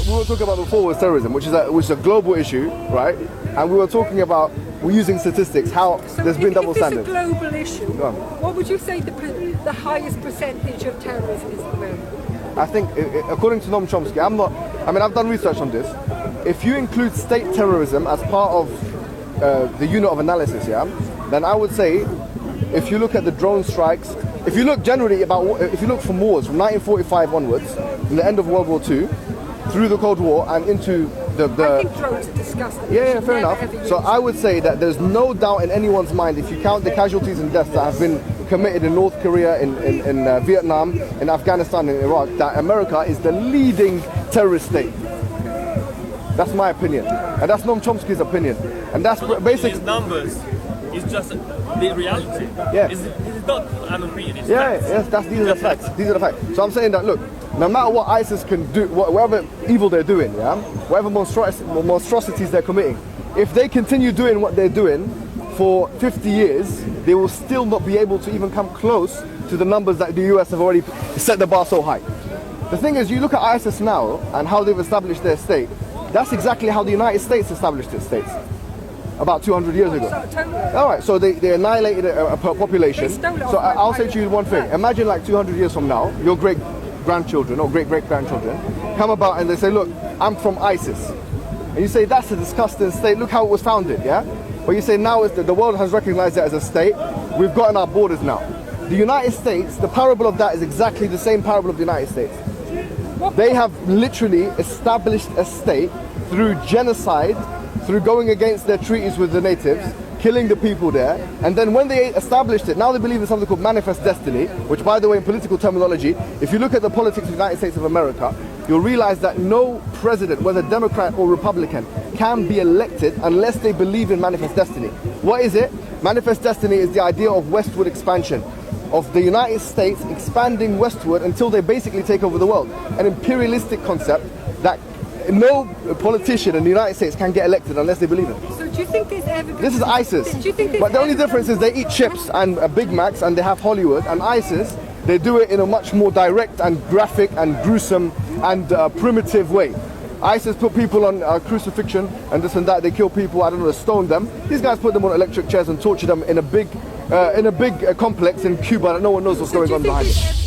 were talking about before was terrorism, which is a global issue, right? And we were talking about we're using statistics how there's been double standards. If it's a global issue, what would you say the highest percentage of terrorism is at the moment? I think, according to Noam Chomsky, I've done research on this. If you include state terrorism as part of the unit of analysis, then I would say, if you look at the drone strikes, if you look generally if you look from wars from 1945 onwards, from the end of World War II, through the Cold War and into the I think drones are disgusting. Yeah, fair enough. So I would say that there's no doubt in anyone's mind, if you count the casualties and deaths that have been committed in North Korea, in Vietnam, in Afghanistan, and Iraq, that America is the leading terrorist state. That's my opinion, and that's Noam Chomsky's opinion, and that's basically these numbers. It's just the reality. Yeah. It's not an opinion. It's facts. Yes, these are the facts. These are the facts. So I'm saying that, look, no matter what ISIS can do, whatever evil they're doing, whatever monstrosities they're committing, if they continue doing what they're doing for 50 years, they will still not be able to even come close to the numbers that the US have already set the bar so high. The thing is, you look at ISIS now and how they've established their state. That's exactly how the United States established its states about 200 years ago. All right, so they annihilated a population. So I'll say to you one thing. Imagine like 200 years from now, your great-grandchildren or great-great-grandchildren come about and they say, look, I'm from ISIS. And you say, that's a disgusting state. Look how it was founded, yeah? But you say now the world has recognized it as a state. We've gotten our borders now. The United States, the parable of that is exactly the same parable of the United States. They have literally established a state through genocide, through going against their treaties with the natives, killing the people there, and then when they established it, now they believe in something called manifest destiny, which, by the way, in political terminology, if you look at the politics of the United States of America, you'll realize that no president, whether Democrat or Republican, can be elected unless they believe in manifest destiny. What is it? Manifest destiny is the idea of westward expansion, of the United States expanding westward until they basically take over the world. An imperialistic concept that no politician in the United States can get elected unless they believe in. So do you think there's ever... This is ISIS. But the only difference is they eat chips and Big Macs and they have Hollywood, and ISIS, they do it in a much more direct and graphic and gruesome and primitive way. ISIS put people on crucifixion and this and that. They kill people, I don't know, they stone them. These guys put them on electric chairs and torture them in a big complex in Cuba that no one knows what's going on behind it.